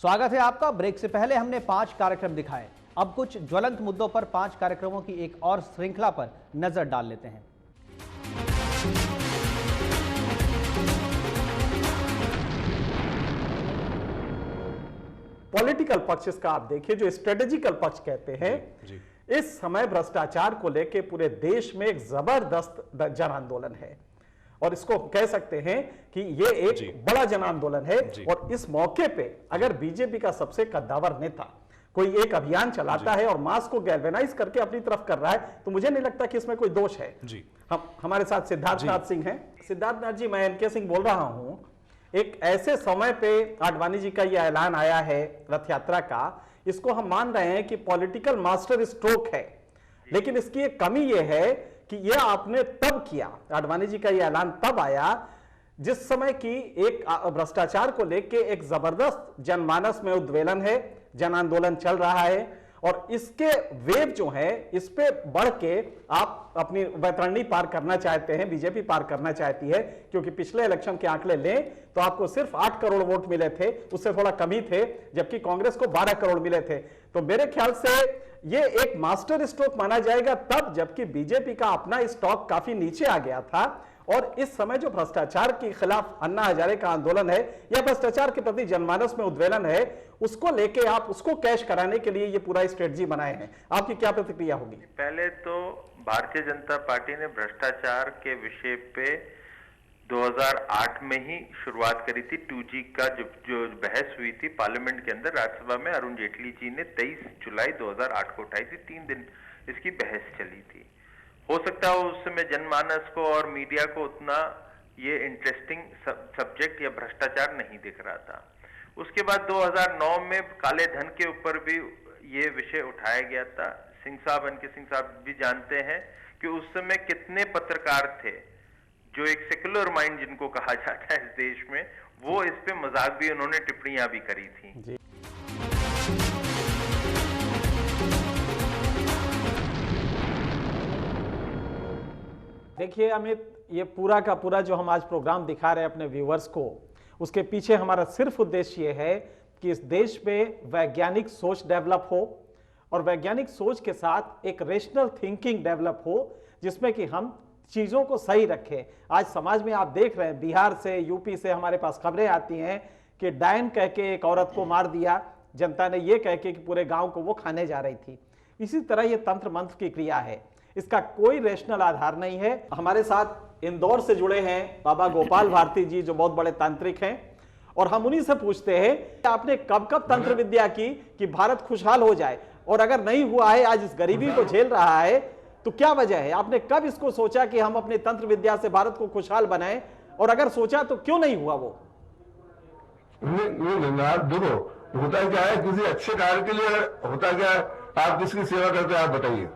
स्वागत है आपका। ब्रेक से पहले हमने 5 कार्यक्रम दिखाए। अब कुछ ज्वलंत मुद्दों पर 5 कार्यक्रमों की एक और श्रृंखला पर नजर डाल लेते हैं। पॉलिटिकल पक्ष इसका आप देखिए, जो स्ट्रेटेजिकल पक्ष कहते हैं, जी। इस समय भ्रष्टाचार को लेकर पूरे देश में एक जबरदस्त जन आंदोलन है और इसको कह सकते हैं कि ये एक बड़ा जन आंदोलन है। और इस मौके पे अगर बीजेपी का सबसे कद्दावर नेता कोई एक अभियान चलाता है और मास को गैल्वेनाइज करके अपनी तरफ कर रहा है, तो मुझे नहीं लगता कि इसमें कोई दोष है। हमारे साथ सिद्धार्थ नाथ सिंह हैं। सिद्धार्थ नाथ जी, मैं एनके सिंह बोल रहा हूं। एक ऐसे समय पे आडवाणी जी का यह ऐलान आया है रथ यात्रा का, इसको हम मान रहे हैं कि पॉलिटिकल मास्टर स्ट्रोक है, लेकिन इसकी एक कमी यह है कि यह आपने तब किया, आडवाणी जी का यह ऐलान तब आया जिस समय की एक भ्रष्टाचार को लेके एक जबरदस्त जनमानस में उद्वेलन है, जन आंदोलन चल रहा है और इसके वेव जो है इस पे बढ़ के आप अपनी वैतरणी पार करना चाहते हैं, बीजेपी पार करना चाहती है। क्योंकि पिछले इलेक्शन के आंकड़े लें तो आपको सिर्फ 8 करोड़ वोट मिले थे, उससे थोड़ा कम ही थे, जबकि कांग्रेस को 12 करोड़ मिले थे। तो मेरे ख्याल से ये एक मास्टर स्ट्रोक माना जाएगा तब जबकि बीजेपी का अपना स्टॉक काफी नीचे आ गया था। और इस समय जो भ्रष्टाचार के खिलाफ अन्ना हजारे का आंदोलन है या भ्रष्टाचार के प्रति जनमानस में उद्वेलन है, उसको लेके आप उसको कैश कराने के लिए ये पूरा स्ट्रेटजी बनाए हैं। आपकी क्या प्रतिक्रिया होगी? पहले तो भारतीय जनता पार्टी ने भ्रष्टाचार के विषय पे 2008 में ही शुरुआत करी थी। 2G का जो बहस हुई थी पार्लियामेंट के अंदर, राज्यसभा में अरुण जेटली जी ने 23 जुलाई 2008 को उठाई थी। 3 दिन इसकी बहस चली थी। हो सकता है उस समय जनमानस को और मीडिया को उतना ये इंटरेस्टिंग सब्जेक्ट या भ्रष्टाचार नहीं दिख रहा था। उसके बाद 2009 में काले धन के ऊपर भी ये विषय उठाया गया था। सिंह साहब, एनके सिंह साहब भी जानते हैं कि उस समय कितने पत्रकार थे जो एक सेक्युलर माइंड जिनको कहा जाता है इस देश में, वो इस पे मजाक भी, उन्होंने टिप्पणियां भी करी थी। देखिए अमित, ये पूरा का पूरा जो हम आज प्रोग्राम दिखा रहे हैं अपने व्यूअर्स को, उसके पीछे हमारा सिर्फ उद्देश्य ये है कि इस देश में वैज्ञानिक सोच डेवलप हो और वैज्ञानिक सोच के साथ एक रेशनल थिंकिंग डेवलप हो जिसमें कि हम चीज़ों को सही रखें। आज समाज में आप देख रहे हैं, बिहार से, यूपी से हमारे पास खबरें आती हैं कि डायन कह के एक औरत को मार दिया जनता ने, ये कह के कि पूरे गाँव को वो खाने जा रही थी। इसी तरह ये तंत्र मंत्र की क्रिया है, इसका कोई रेशनल आधार नहीं है। हमारे साथ इंदौर से जुड़े हैं बाबा गोपाल भारती जी, जो बहुत बड़े तांत्रिक हैं, और हम उन्हीं से पूछते हैं आपने कब कब तंत्र विद्या की कि भारत खुशहाल हो जाए, और अगर नहीं हुआ है, आज इस गरीबी को झेल रहा है, तो क्या वजह है? आपने कब इसको सोचा कि हम अपने तंत्र विद्या से भारत को खुशहाल बनाएं, और अगर सोचा तो क्यों नहीं हुआ वो? देखो, होता क्या है, किसी अच्छे कार्य के लिए होता क्या है, आप किसकी सेवा करते हैं आप बताइए।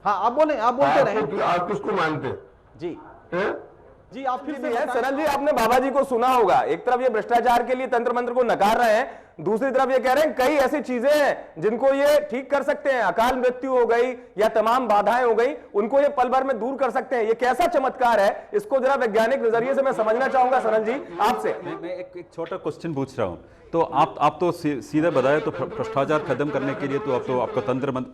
हाँ, आप बोले, आप बोलते रहे। आप किसको मानते जी हैं? जी, आप फिर से सरल जी, आपने बाबा जी को सुना होगा। एक तरफ ये भ्रष्टाचार के लिए तंत्र मंत्र को नकार रहे हैं, दूसरी तरफ ये कह रहे हैं कई ऐसी चीजें हैं जिनको ये ठीक कर सकते हैं। अकाल मृत्यु हो गई या तमाम बाधाएं हो गई, उनको ये पल भर में दूर कर सकते हैं। ये कैसा चमत्कार है, इसको जरा वैज्ञानिक नजरिए से मैं समझना चाहूंगा सरल जी आपसे। मैं एक छोटा क्वेश्चन पूछ रहा हूं। तो आप तो सीधे बताए तो भ्रष्टाचार खत्म करने के लिए तो अब तो आपका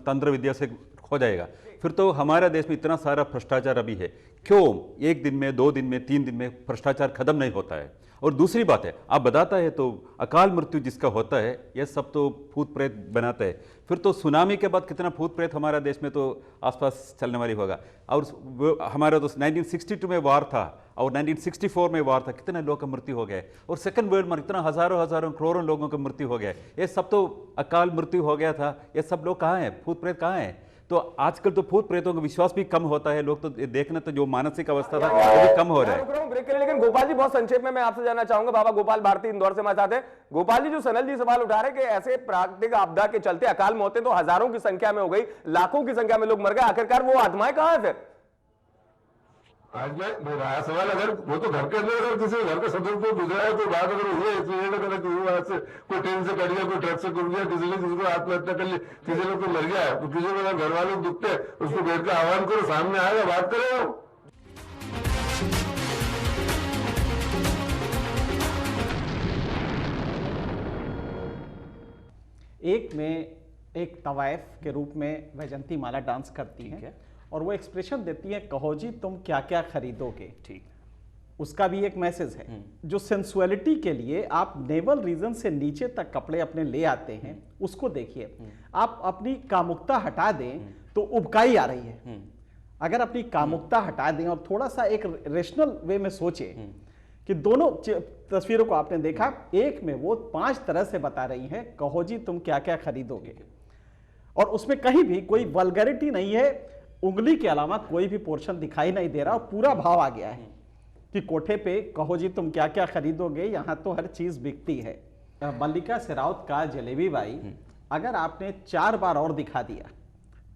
तंत्र विद्या से हो जाएगा। फिर तो हमारे देश में इतना सारा भ्रष्टाचार अभी है, क्यों 1 दिन में, 2 दिन में, 3 दिन में भ्रष्टाचार खत्म नहीं होता है? और दूसरी बात है, आप बताता है तो अकाल मृत्यु जिसका होता है, यह सब तो भूत प्रेत बनाता है। फिर तो सुनामी के बाद कितना भूत प्रेत हमारा देश में तो आसपास चलने वाली होगा। और हमारा तो 1962 में वार था और 1964 में वार था, कितने लोगों का मृत्यु हो गया। और सेकंड वर्ल्ड में इतना हजारों करोड़ों लोगों का मृत्यु हो गया। ये सब तो अकाल मृत्यु हो गया था। ये सब लोग कहाँ हैं? भूत प्रेत कहाँ हैं? तो आजकल तो भूत प्रेतों का विश्वास भी कम होता है। लोग तो देखना, तो जो मानसिक अवस्था था वो भी कम हो रहा है। ब्रेक के लिए, लेकिन गोपाल जी बहुत संक्षेप में मैं आपसे जानना चाहूंगा। बाबा गोपाल भारती इंदौर से हमारे साथ हैं। गोपाल जी, जो सनल जी सवाल उठा रहे कि ऐसे प्राकृतिक आपदा के चलते अकाल मौतें तो हजारों की संख्या में हो गई, लाखों की संख्या में लोग मर गए, आखिरकार वो आत्माएं कहां है? फिर आज मैं मेरा सवाल, अगर वो तो घर के अंदर अगर किसी घर के सदस्य को गुजरा है तो बात अगर हुई एक्सीडेंट अगर से कोई ट्रेन से कट गया, कोई ट्रक से गुजर गया, किसी ने किसी को आत्महत्या कर ली, किसी ने कोई मर गया, तो किसी को घर वाले दुखते उसको बैठ के आह्वान करो, सामने आएगा, बात करेगा। एक में एक तवाइफ के रूप में वैजंती माला डांस करती हैं और वो एक्सप्रेशन देती है, कहो जी तुम क्या क्या खरीदोगे। ठीक, उसका भी एक मैसेज है जो सेंसुअलिटी के लिए आप नेवल रीजन से नीचे तक कपड़े अपने ले आते हैं, उसको देखिए। आप अपनी कामुकता हटा दें तो उबकाई आ रही है। अगर अपनी कामुकता हटा दें और थोड़ा सा एक रेशनल वे में सोचें कि दोनों तस्वीरों को आपने देखा, एक में वो 5 तरह से बता रही हैं, कहो जी तुम क्या क्या खरीदोगे, और उसमें कहीं भी कोई वल्गैरिटी नहीं है, उंगली के अलावा कोई भी पोर्शन दिखाई नहीं दे रहा और पूरा भाव आ गया है कि कोठे पे कहो जी तुम क्या क्या खरीदोगे, यहां तो हर चीज बिकती है। मल्लिका शेरावत का जलेबी बाई अगर आपने 4 बार और दिखा दिया,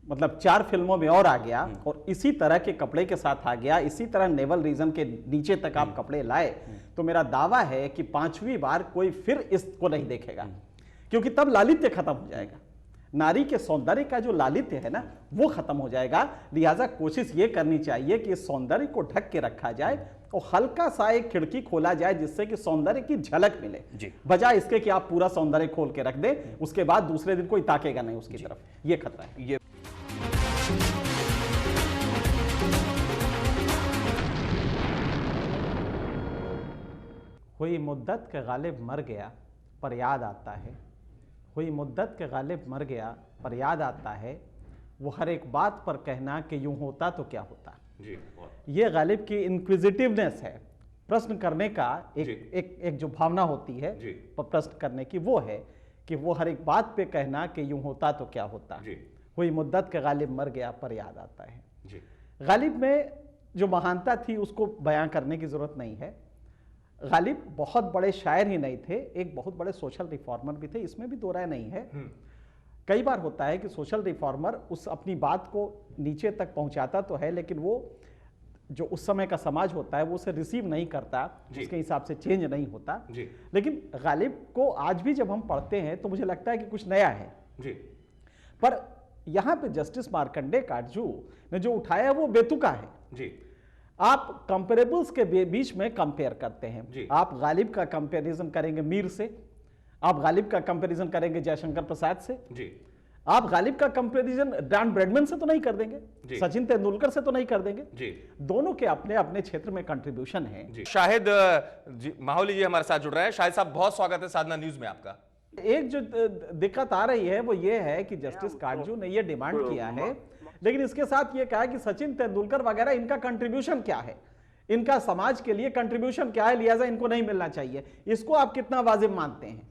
मतलब 4 फिल्मों में और आ गया और इसी तरह के कपड़े के साथ आ गया, इसी तरह नेवल रीजन के नीचे तक आप कपड़े लाए, तो मेरा दावा है कि 5वीं बार कोई फिर इसको नहीं देखेगा, क्योंकि तब लालित्य खत्म हो जाएगा। नारी के सौंदर्य का जो लालित्य है ना, वो खत्म हो जाएगा। लिहाजा कोशिश ये करनी चाहिए कि इस सौंदर्य को ढक के रखा जाए और हल्का सा एक खिड़की खोला जाए जिससे कि सौंदर्य की झलक मिले, बजाय इसके कि आप पूरा सौंदर्य खोल के रख दें, उसके बाद दूसरे दिन कोई ताकेगा नहीं उसकी तरफ। ये खतरा है। ये हुई मुद्दत के गालिब मर गया पर याद आता है, हुई मुद्दत के गालिब मर गया पर याद आता है, वो हर एक बात पर कहना कि यूं होता तो क्या होता। ये गालिब की इंक्विजिटिवनेस है, प्रश्न करने का एक जो भावना होती है प्रश्न करने की, वो है कि वो हर एक बात पे कहना कि यूं होता तो क्या होता। हुई मुद्दत के गालिब मर गया पर याद आता है। गालिब में जो महानता थी उसको बयां करने की जरूरत नहीं है। गालिब बहुत बड़े शायर ही नहीं थे, एक बहुत बड़े सोशल रिफॉर्मर भी थे, इसमें भी दो राय नहीं है। कई बार होता है कि सोशल रिफॉर्मर उस अपनी बात को नीचे तक पहुंचाता तो है, लेकिन वो जो उस समय का समाज होता है वो उसे रिसीव नहीं करता, उसके हिसाब से चेंज नहीं होता। लेकिन गालिब को आज भी जब हम पढ़ते हैं तो मुझे लगता है कि कुछ नया है। पर यहां पे जस्टिस मार्कंडे काटजू ने जो उठाया वो बेतुका है। आप कंपेरेबल्स के बीच में कंपेयर करते हैं। आप गालिब का कंपैरिजन करेंगे मीर से, आप गालिब का कंपैरिजन करेंगे जयशंकर प्रसाद से, आप गालिब का कंपैरिजन डॉन ब्रैडमैन से तो नहीं कर देंगे, सचिन तेंदुलकर से तो नहीं कर देंगे। दोनों के अपने अपने क्षेत्र में कंट्रीब्यूशन है। शाहिद माहौली जी हमारे साथ जुड़ रहे हैं। शाहिद साहब, बहुत स्वागत है साधना न्यूज में आपका। एक जो दिक्कत आ रही है वो ये है कि जस्टिस काटजू ने ये डिमांड किया है, लेकिन इसके साथ ये कहा कि सचिन तेंदुलकर वगैरह इनका कंट्रीब्यूशन क्या है, इनका समाज के लिए कंट्रीब्यूशन क्या है, लिहाजा इनको नहीं मिलना चाहिए। इसको आप कितना वाजिब मानते हैं?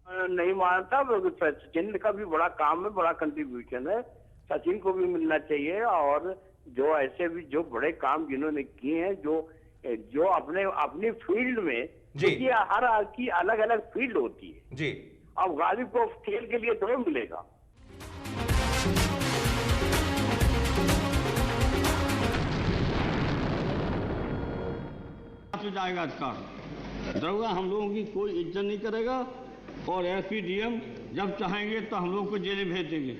नहीं मानता, सचिन का भी बड़ा काम है, बड़ा कंट्रीब्यूशन है, सचिन को भी मिलना चाहिए। और जो ऐसे भी जो बड़े काम जिन्होंने किए हैं, जो अपने अपनी फील्ड में, देखिए हर की अलग अलग फील्ड होती है जी। अब गालिब को खेल के लिए थोड़ा मिलेगा। जाएगा अधिकार, दरोगा हम लोगों की कोई इज्जत नहीं करेगा और एसपीडीएम जब चाहेंगे तो हम लोग को जेल में भेज देंगे।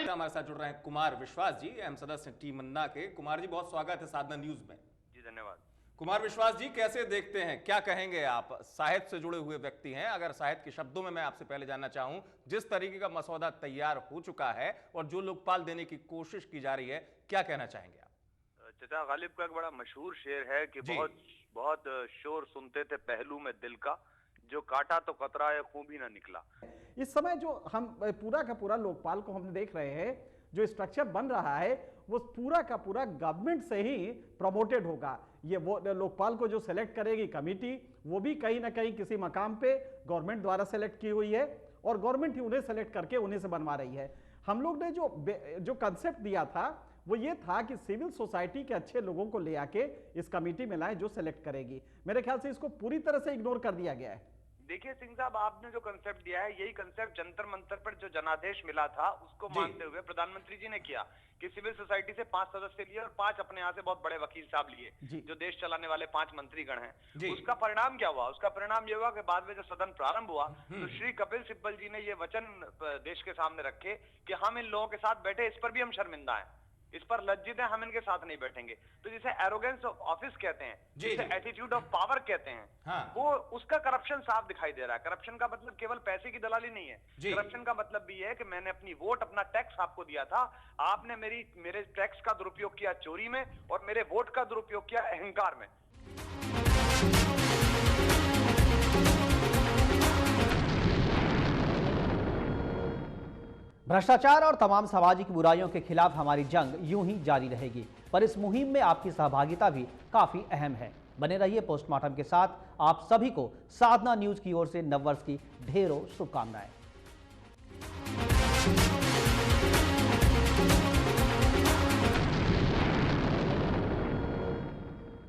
हमारे साथ जुड़ रहे हैं कुमार विश्वास जी, अहम सदस्य टीम अन्ना के। कुमार जी, बहुत स्वागत है साधना न्यूज में। जी धन्यवाद। कुमार विश्वास जी, कैसे देखते हैं, क्या कहेंगे आप? साहित्य से जुड़े हुए व्यक्ति हैं, अगर साहित्य के शब्दों में मैं आपसे पहले जानना चाहूं, जिस तरीके का मसौदा तैयार हो चुका है और जो लोकपाल देने की कोशिश की जा रही है, क्या कहना चाहेंगे आप? चचा गालिब का एक बड़ा मशहूर शेर है कि बहुत शोर सुनते थे पहलू में दिल का, जो काटा तो कतरा है खूब ही ना निकला। इस समय जो हम पूरा का पूरा लोकपाल को हम देख रहे हैं, जो स्ट्रक्चर बन रहा है वो पूरा का पूरा गवर्नमेंट से ही प्रमोटेड होगा। ये वो लोकपाल को जो सेलेक्ट करेगी कमेटी, वो भी कहीं ना कहीं किसी मकाम पे गवर्नमेंट द्वारा सेलेक्ट की हुई है और गवर्नमेंट ही उन्हें सेलेक्ट करके उन्हीं से बनवा रही है। हम लोग ने जो कंसेप्ट दिया था वो ये था कि सिविल सोसाइटी के अच्छे लोगों को ले आके इस कमेटी में लाए जो सेलेक्ट करेगी। मेरे ख्याल से इसको पूरी तरह से इग्नोर कर दिया गया है। देखिए सिंह साहब, आपने जो कंसेप्ट दिया है, यही कंसेप्ट जंतर मंतर पर जो जनादेश मिला था उसको मानते हुए प्रधानमंत्री जी ने किया कि सिविल सोसाइटी से 5 सदस्य लिए और 5 अपने यहाँ से बहुत बड़े वकील साहब लिए, जो देश चलाने वाले 5 मंत्रीगण हैं। उसका परिणाम क्या हुआ? उसका परिणाम ये हुआ कि बाद में जब सदन प्रारंभ हुआ तो श्री कपिल सिब्बल जी ने ये वचन देश के सामने रखे कि हम इन लोगों के साथ बैठे, इस पर भी हम शर्मिंदा हैं। इस पर लज्जित है, हम इनके साथ नहीं बैठेंगे। तो जिसे एरोगेंस ऑफ ऑफिस कहते हैं, जिसे एटीट्यूड ऑफ पावर कहते हैं, वो उसका करप्शन साफ दिखाई दे रहा है। करप्शन का मतलब केवल पैसे की दलाली नहीं है, करप्शन का मतलब भी है कि मैंने अपनी वोट, अपना टैक्स आपको दिया था, आपने मेरे टैक्स का दुरुपयोग किया चोरी में और मेरे वोट का दुरुपयोग किया अहंकार में। भ्रष्टाचार और तमाम सामाजिक बुराइयों के खिलाफ हमारी जंग यूं ही जारी रहेगी, पर इस मुहिम में आपकी सहभागिता भी काफी अहम है। बने रहिए पोस्टमार्टम के साथ। आप सभी को साधना न्यूज की ओर से नववर्ष की ढेरों शुभकामनाएं।